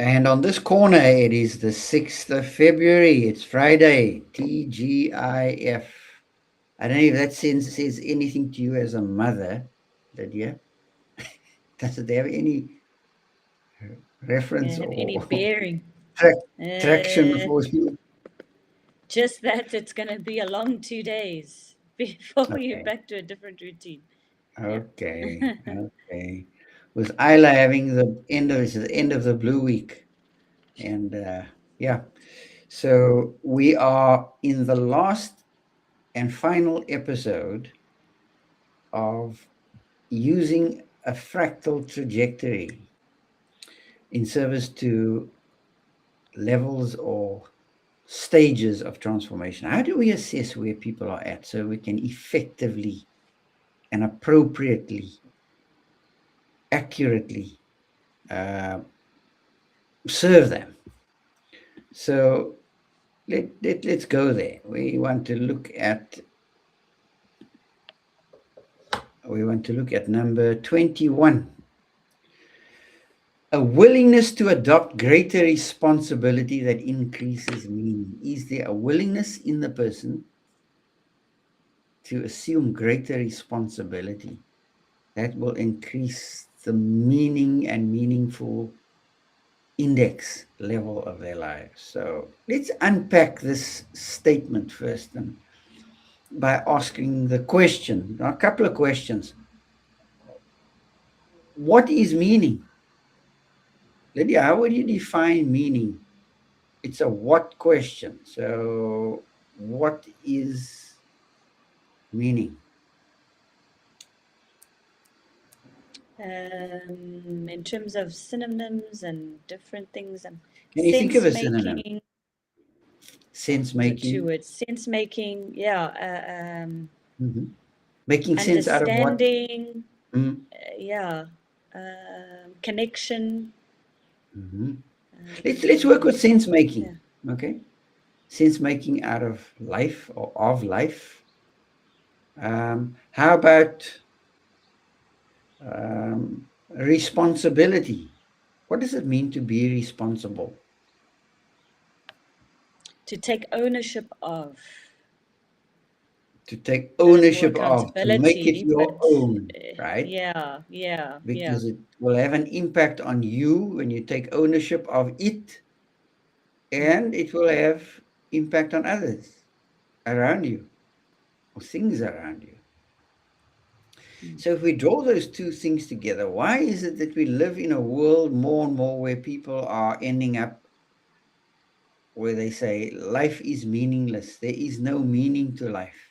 And on this corner, it is the 6th of February. It's Friday, TGIF. I don't know if that says anything to you as a mother, Lydia. Does it have any reference Have any or bearing? tra- traction Uh, for you? just that it's going to be a long 2 days before you're Okay, back to a different routine. Yeah. okay. With Isla having the end of the blue week. And yeah, so we are in the last and final episode of using a fractal trajectory in service to levels or stages of transformation. How do we assess where people are at so we can effectively and appropriately, accurately serve them? So let's go there. We want to look at number 21. A willingness to adopt greater responsibility that increases meaning. Is there a willingness in the person to assume greater responsibility that will increase the meaning and meaningful index level of their lives? So let's unpack this statement first and by asking the question, a couple of questions. What is meaning? Lydia, how would you define meaning? It's a what question. So, what is meaning? In terms of synonyms and different things, and Can you think of sense a synonym? making, Sense the two making. words, sense making, yeah, Hmm. Making sense out of what? understanding, Mm-hmm. yeah, connection, Let's work with sense making. yeah. Okay, sense making out of life or of life. How about responsibility? What does it mean to be responsible? To take ownership of. To take That is more ownership of, to make it accountability, your but own, right? yeah, yeah, yeah. Because it will have an impact on you when you take ownership of it, Mm. and it will have impact on others around you or things around you. Mm. So if we draw those two things together, why is it that we live in a world more and more where people are ending up where they say life is meaningless, there is no meaning to life?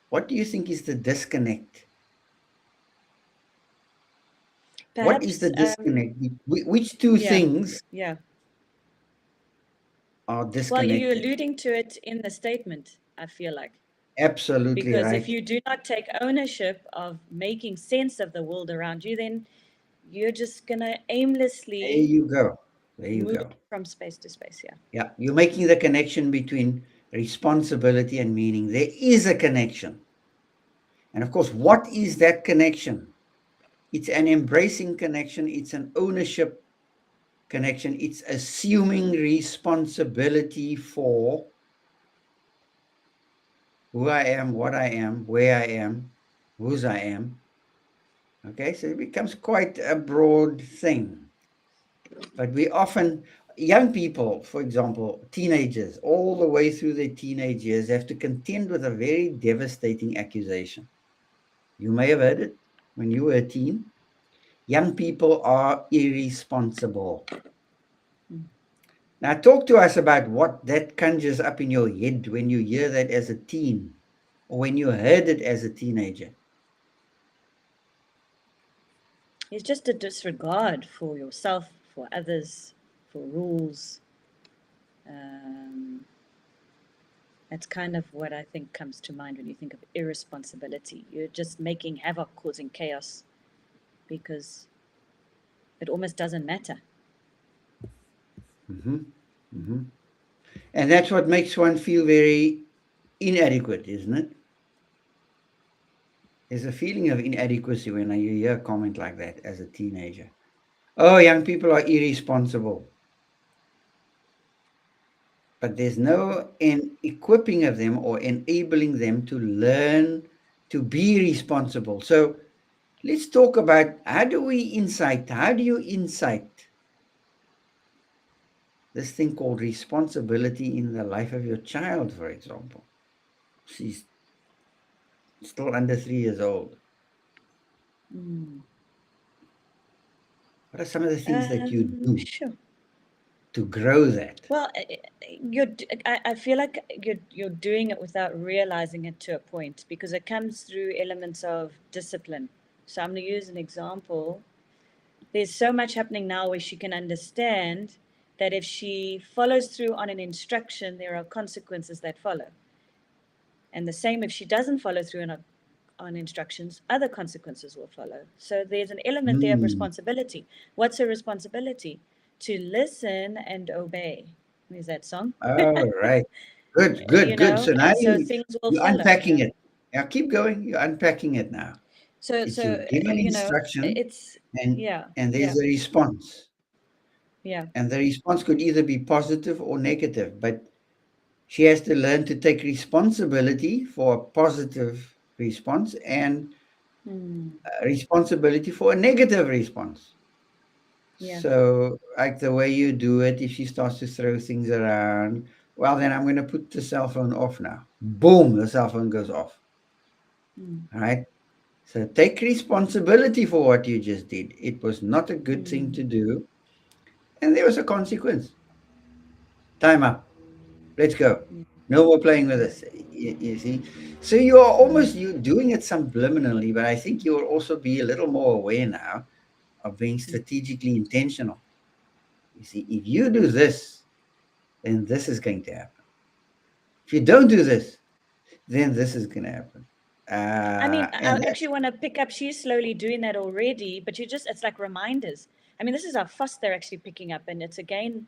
What do you think is the disconnect? What is Perhaps, the disconnect? Which two yeah, things yeah. are Well, you're disconnected? alluding to it in the statement, I feel like. Absolutely Because if right. you do not take ownership of making sense of the world around you, then you're just going to There aimlessly you go. There you move go. from space to space. Yeah. Yeah, you're making the connection between responsibility and meaning. There is a connection. And of course, what is that connection? It's an embracing connection, it's an ownership connection, it's assuming responsibility for who I am, what I am, where I am, whose I am. Okay, so it becomes quite a broad thing. But we often, young people, for example, teenagers, all the way through their teenage years, have to contend with a very devastating accusation. You may have heard it when you were a teen. Young people are irresponsible. Mm. Now, talk to us about what that conjures up in your head when you hear that as a teen or when you heard it as a teenager. It's just a disregard for yourself, for others, for rules. Um, that's kind of what I think comes to mind when you think of irresponsibility. You're just making havoc, causing chaos because it almost doesn't matter. Mm-hmm. Mm-hmm. And that's what makes one feel very inadequate, isn't it? There's a feeling of inadequacy when you hear a comment like that as a teenager. Oh, young people are irresponsible, but there's no equipping of them or enabling them to learn to be responsible. So let's talk about how do you insight this thing called responsibility in the life of your child, for example. She's still under 3 years old. Mm. What are some of the things that you do Sure. to grow that? Well, I feel like you're doing it without realizing it to a point because it comes through elements of discipline. So I'm going to use an example. There's so much happening now where she can understand that if she follows through on an instruction, there are consequences that follow. And the same if she doesn't follow through on instructions, other consequences will follow. So there's an element there of Mm. responsibility. What's her responsibility? To listen and obey. There's that song. All right. Good, good, good. So now And so things will you're follow. unpacking it. Now keep going. You're unpacking it now. It's you give an instruction It's, and yeah, and yeah, there's a response. yeah. And the response could either be positive or negative, but she has to learn to take responsibility for a positive response and Mm, responsibility for a negative response. yeah. So, like the way you do it, if she starts to throw things around, well, then I'm going to put the cell phone off now. Boom, the cell phone goes off. Mm, All right. So, take responsibility for what you just did. It was not a good thing mm, to do. And there was a consequence. Time up. Let's go. yeah, No more playing with yeah. this. You see? So, you are almost Mm, you doing it subliminally, but I think you will also be a little more aware now of being mm, strategically intentional. You see, if you do this, then this is going to happen. If you don't do this, then this is going to happen. I mean, I And that, actually want to pick up. She's slowly doing that already, but it's like reminders. I mean, this is how fast they're actually picking up. And it's again,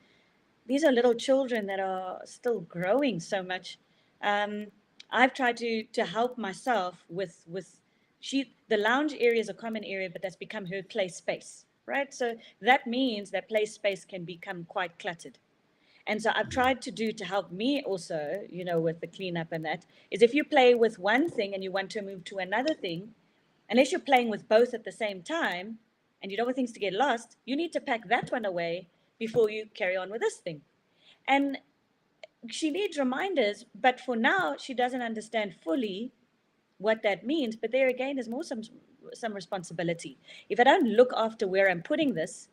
these are little children that are still growing so much. Um, I've tried to help myself with the lounge area is a common area, but that's become her play space, right? So that means that play space can become quite cluttered. And so I've tried to do to help me also, with the cleanup and that, is if you play with one thing and you want to move to another thing, unless you're playing with both at the same time and you don't want things to get lost, you need to pack that one away before you carry on with this thing. And she needs reminders, but for now, she doesn't understand fully what that means. But there again is more some responsibility. If I don't look after where I'm putting this,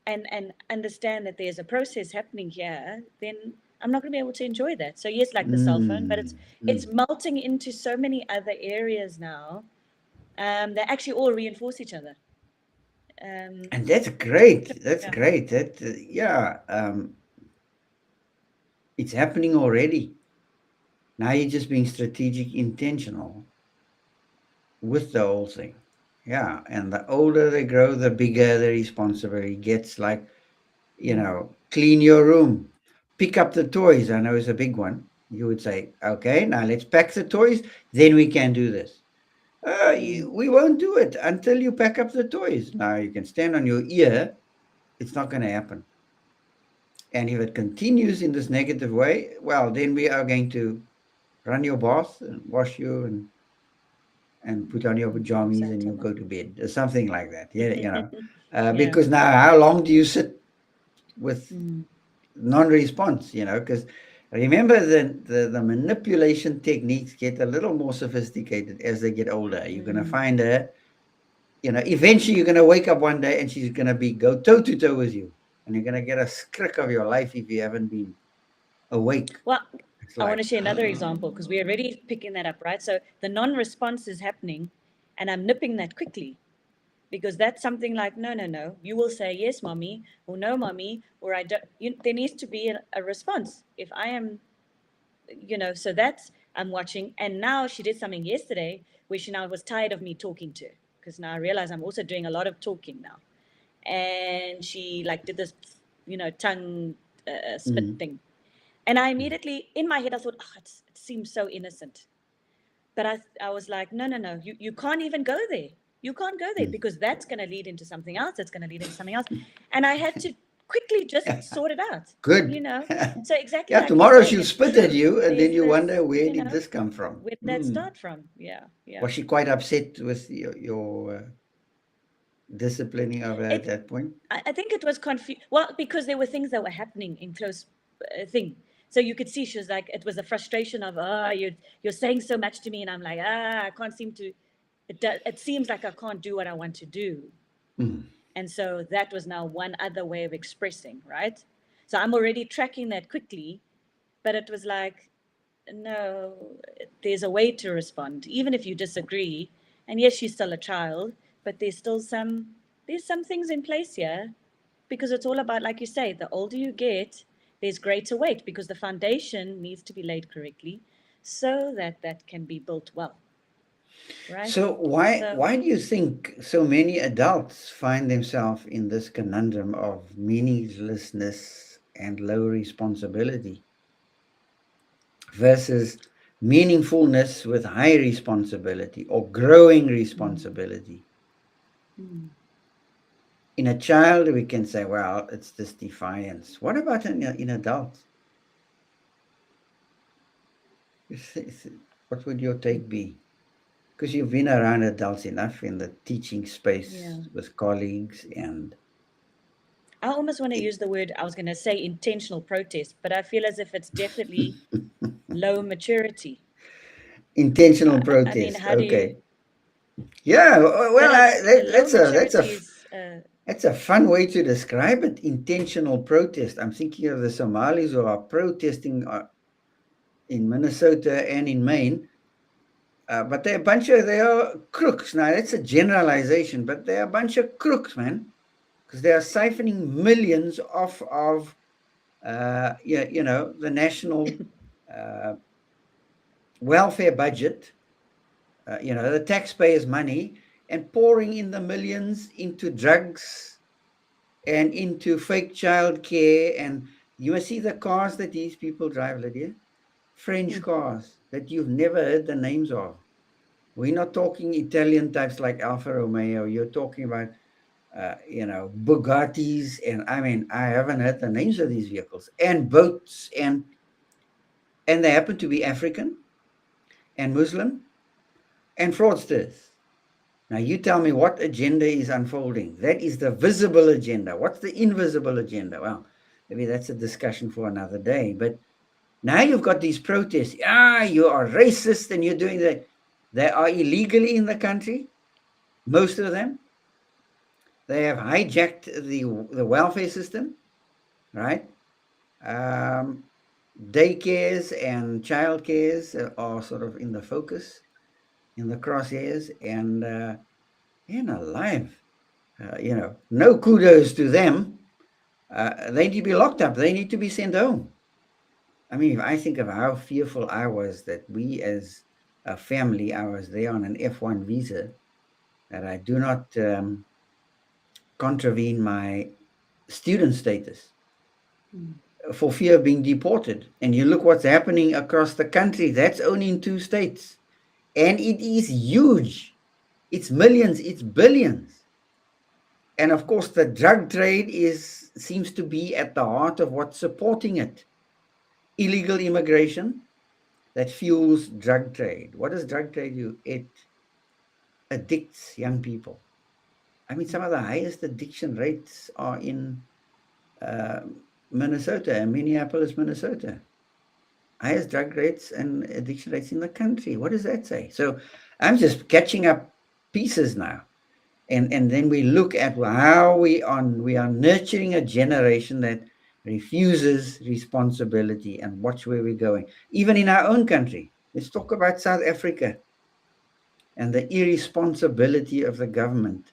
and understand that there's a process happening here, then I'm not going to be able to enjoy that. So yes, like the cell phone, but mm, it's mm. melting into so many other areas now that actually all reinforce each other. Um, And that's great. That's yeah. great. That yeah, it's happening already. Now you're just being strategic, intentional with the whole thing. Yeah, and the older they grow, the bigger the responsibility gets. Like, Mm, clean your room, pick up the toys. I know is a big one. You would say, okay, now let's pack the toys, then we can do this. mm, We won't do it until you pack up the toys. Now you can stand on your ear. It's not going to happen. And if it continues in this negative way, well, then we are going to run your bath and wash you and put on your pajamas and you exactly. go to bed or something like that. Yeah, Yeah. because now how long do you sit with Mm, non-response? Because remember the manipulation techniques get a little more sophisticated as they get older. You're going to mm, find her, eventually you're going to wake up one day and she's going to be go toe to toe with you, and you're going to get a scrick of your life if you haven't been awake. well, It's I want like, to share another example because we're already picking that up, right? So the non-response is happening, and I'm nipping that quickly because that's something like, no, no, no. You will say yes, mommy, or no, mommy, or I don't. There needs to be a response. If I am, so that's I'm watching. And now she did something yesterday where she now was tired of me talking to her because now I realize I'm also doing a lot of talking now, and she like did this, tongue spit mm, thing, and I immediately in my head I thought, oh, it seems so innocent. But I was like, no, no, no, you can't even go there. You can't go there Mm. because that's going to lead into something else. It's going to lead into something else. And I had to quickly just sort it out, you Good. know. So exactly Yeah, like you're tomorrow saying, she'll it's spit at true. you, and then There's you this, wonder, where you did know, this come from? where did that Hmm. start from? Yeah, yeah. Was she quite upset with your disciplining of her at It, that point? I think it was well, because there were things that were happening in close thing. So you could see she was like, it was a frustration of, you're saying so much to me, and I'm like, I can't seem to. It seems like I can't do what I want to do, Mm. and so that was now one other way of expressing, right? So I'm already tracking that quickly, but it was like, no, there's a way to respond, even if you disagree. And yes, she's still a child, but there's some things in place here, because it's all about, like you say, the older you get, there's greater weight because the foundation needs to be laid correctly so that that can be built well, right? So So, why do you think so many adults find themselves in this conundrum of meaninglessness and low responsibility versus meaningfulness with high responsibility or growing responsibility? mm, In a child, we can say, well, it's this defiance. What about in adults? What would your take be? Because you've been around adults enough in the teaching yeah. space with colleagues and I almost want to use the word, I was going to say intentional protest, but I feel as if it's definitely low maturity. intentional I mean, protest. how do you, Okay. Yeah. but Well, low maturity is, that's a fun way to describe it. Intentional protest. I'm thinking of the Somalis who are protesting in Minnesota and in Maine. But they're a bunch of they are crooks. Now that's a generalization, but they're a bunch of crooks, man, because they are siphoning millions off of the national uh, welfare budget, the taxpayers' money, and pouring in the millions into drugs and into fake child care. And you must see the cars that these people drive, Lydia. French cars that you've never heard the names of. We're not talking Italian types like Alfa Romeo. You're talking about, Bugattis. And I mean, I haven't heard the names of these vehicles and boats. And they happen to be African and Muslim and fraudsters. Now, you tell me what agenda is unfolding. That is the visible agenda. What's the invisible agenda? Well, maybe that's a discussion for another day. But now you've got these protests. You are racist and you're doing that. They are illegally in the country, most of them. They have hijacked the welfare system, right? Um, Daycares and childcares are sort of in the focus, in the crosshairs, and alive. No kudos to them. They need to be locked up. They need to be sent home. I mean, if I think of how fearful I was that we as a family, I was there on an F1 visa, that I do not contravene my student status for fear of being deported. And you look what's happening across the country. That's only in 2 states. And it is huge. It's millions, it's billions. And of course, the drug trade seems to be at the heart of what's supporting it. Illegal immigration that fuels drug trade. What does drug trade do? It addicts young people. I mean, some of the highest addiction rates are in uh, Minnesota, Minneapolis, Minnesota. Highest drug rates and addiction rates in the country. What does that say? So I'm just catching up pieces now. And then we look at how we are nurturing a generation that refuses responsibility, and watch where we're going. Even in our own country. Let's talk about South Africa and the irresponsibility of the government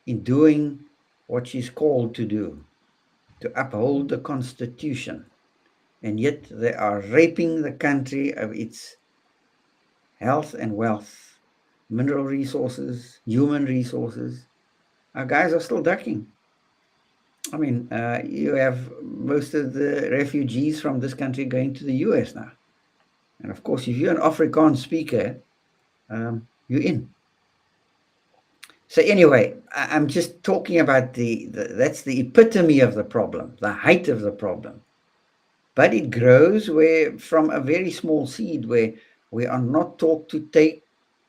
in doing what she's called to do, to uphold the Constitution. And yet they are raping the country of its health and wealth, mineral resources, human resources. Our guys are still ducking. I mean, you have most of the refugees from this country going to the US now. And of course, if you're an Afrikaans speaker, you're in. So anyway, I'm just talking about the that's the epitome of the problem, the height of the problem. But it grows where from a very small seed where we are not taught to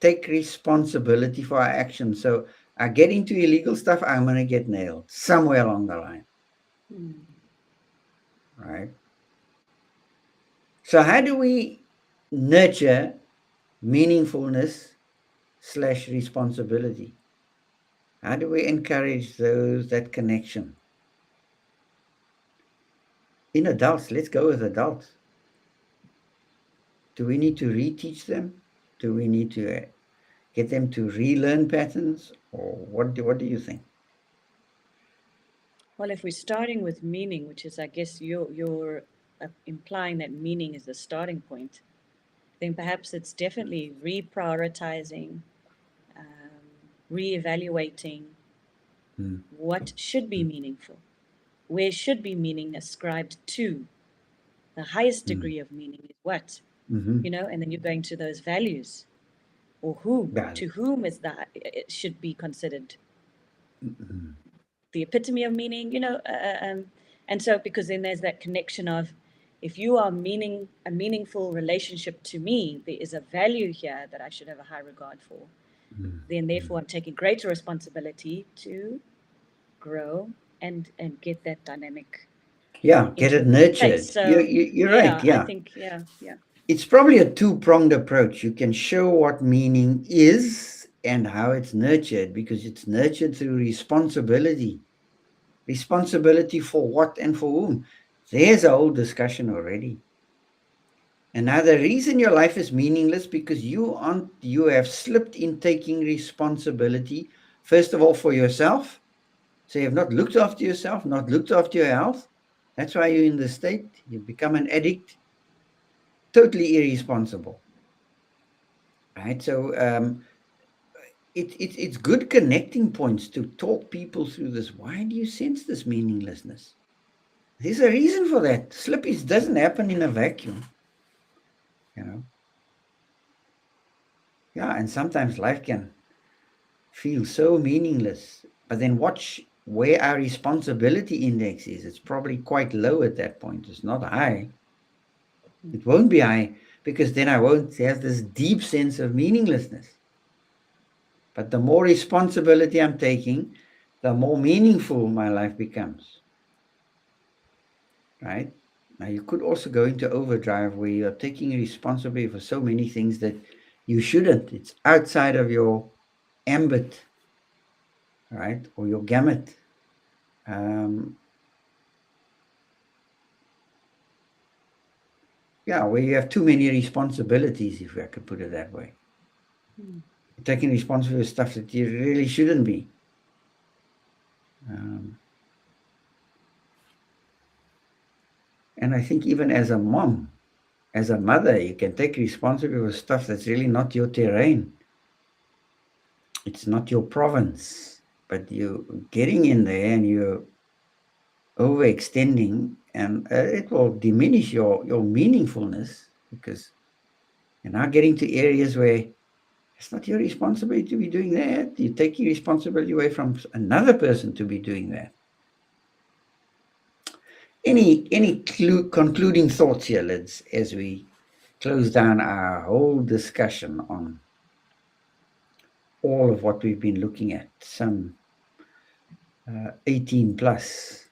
take responsibility for our actions. So I get into illegal stuff, I'm going to get nailed somewhere along the line, Mm. right? So how do we nurture meaningfulness slash responsibility? How do we encourage that connection in adults? Let's go with adults. Do we need to reteach them? Do we need to get them to relearn patterns, or what do you think? Well, if we're starting with meaning, which is, I guess, you're implying that meaning is the starting point, then perhaps it's definitely reprioritizing, um, reevaluating Mm. what should be meaningful, where should be meaning ascribed to. The highest Mm. degree of meaning is what, Mm-hmm. and then you're going to those values, or whom, Yeah. to whom is that it should be considered Mm-hmm. the epitome of meaning, and so because then there's that connection of, if you are a meaningful relationship to me, there is a value here that I should have a high regard for. Then therefore I'm taking greater responsibility to grow and get that dynamic Yeah, get into it a good place. nurtured. So You're right. yeah, I Yeah, think, yeah, yeah. it's probably a two-pronged approach. You can show what meaning is and how it's nurtured, because it's nurtured through responsibility. Responsibility for what and for whom? There's a whole discussion already. And now the reason your life is meaningless, because you have slipped in taking responsibility, first of all, for yourself. So you have not looked after yourself, not looked after your health. That's why you're in the state. You become an addict, totally irresponsible, right? So it's good connecting points to talk people through this. Why do you sense this meaninglessness? There's a reason for that. Slippage doesn't happen in a vacuum, you know. Yeah, and sometimes life can feel so meaningless. But then watch where our responsibility index is. It's probably quite low at that point. It's not high. It won't be high, because then I won't have this deep sense of meaninglessness. But the more responsibility I'm taking, the more meaningful my life becomes, right? Now, you could also go into overdrive where you're taking responsibility for so many things that you shouldn't. It's outside of your ambit, right? Or your gamut. Um, yeah, where you have too many responsibilities, if I could put it that way. You're taking responsibility for stuff that you really shouldn't be. Um, and I think even as a mom, as a mother, you can take responsibility for stuff that's really not your terrain. It's not your province, but you're getting in there and you're overextending, and it will diminish your meaningfulness, because you're now getting to areas where it's not your responsibility to be doing that. You're taking responsibility away from another person to be doing that. Any concluding thoughts here, Lids, as we close down our whole discussion on all of what we've been looking at, some 18 plus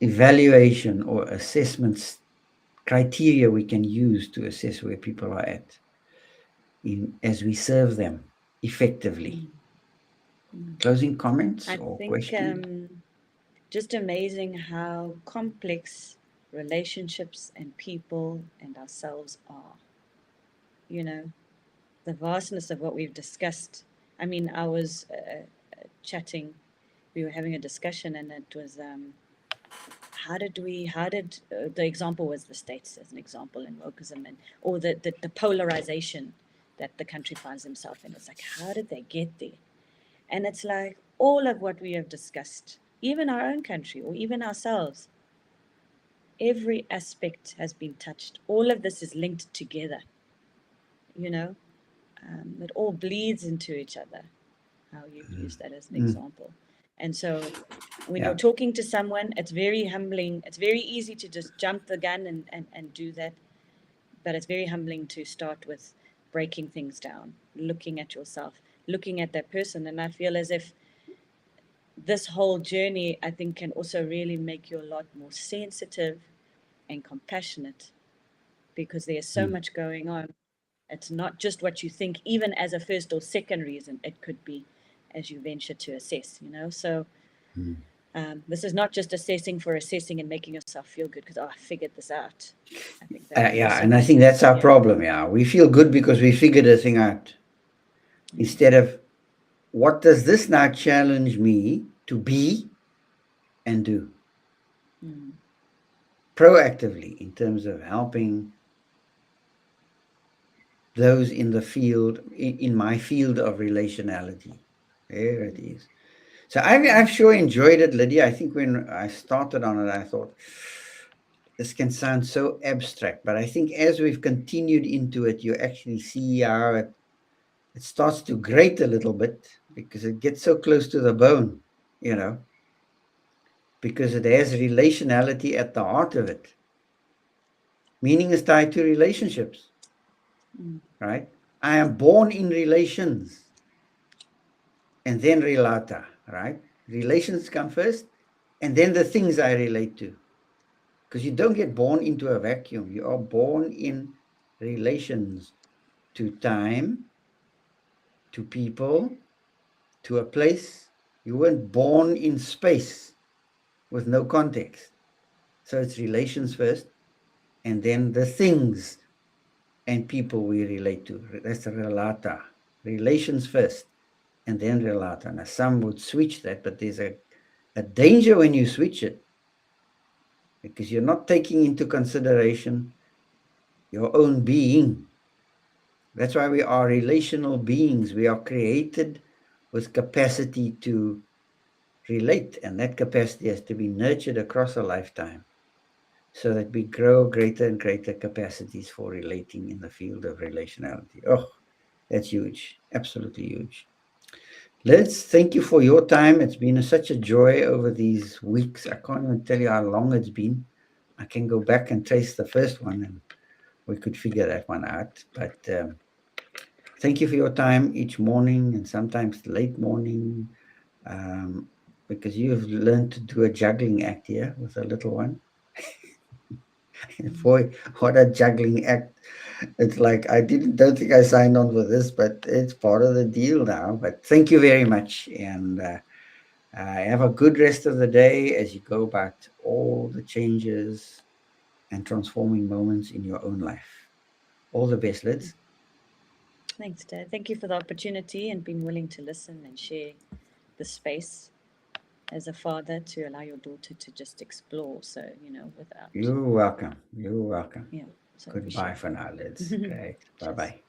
evaluation or assessments criteria we can use to assess where people are at as we serve them effectively. Closing comments I or think questions? just amazing how complex relationships and people and ourselves are. You know, the vastness of what we've discussed. I mean, I was chatting, we were having a discussion, and it was, how did, the example was the states as an example in wokeism, and or the polarization that the country finds himself in. It's like, how did they get there? And it's like all of what we have discussed, even our own country or even ourselves, every aspect has been touched. All of this is linked together, you know? It all bleeds into each other, how you've used that as an Mm. example. And so when Yeah. you're talking to someone, it's very humbling. It's very easy to just jump the gun and do that. But it's very humbling to start with breaking things down, looking at yourself, looking at that person. And I feel as if this whole journey, I think, can also really make you a lot more sensitive and compassionate because there's so Mm. much going on. It's not just what you think, even as a first or second reason, it could be as you venture to assess, you know? So Mm. this is not just assessing for assessing and making yourself feel good because, oh, I figured this out. I think that would Yeah, also and I be, think that's our yeah. problem. Yeah, we feel good because we figured a thing out Yeah. instead of what does this now challenge me to be and do Mm. proactively in terms of helping those in the field, in my field of relationality. There it is. So I've sure enjoyed it, Lydia. I think when I started on it, I thought this can sound so abstract, but I think as we've continued into it, you actually see how it starts to grate a little bit because it gets so close to the bone, you know, because it has relationality at the heart of it. Meaning is tied to relationships, Mm. right? I am born in relations and then relata, right? Relations come first and then the things I relate to. Because you don't get born into a vacuum. You are born in relations to time, to people, to a place. You weren't born in space with no context. So it's relations first, and then the things and people we relate to. That's relata. Relations first, and then relata. Now, some would switch that, but there's a danger when you switch it because you're not taking into consideration your own being. That's why we are relational beings. We are created with capacity to relate, and that capacity has to be nurtured across a lifetime so that we grow greater and greater capacities for relating in the field of relationality. Oh, that's huge. Absolutely huge. Liz, thank you for your time. It's been such a joy over these weeks. I can't even tell you how long it's been. I can go back and trace the first one and we could figure that one out. But thank you for your time each morning and sometimes late morning, um, because you've learned to do a juggling act here with a little one. Boy, what a juggling act. It's like I don't think I signed on for this, but it's part of the deal now. But thank you very much. And have a good rest of the day as you go about all the changes and transforming moments in your own life. All the best, Liz. Thanks, Dad. Thank you for the opportunity and being willing to listen and share the space as a father to allow your daughter to just explore. So, you know, without, You're welcome. You're welcome. yeah, so Goodbye appreciate for now, Liz. that. Great. Bye Cheers. bye.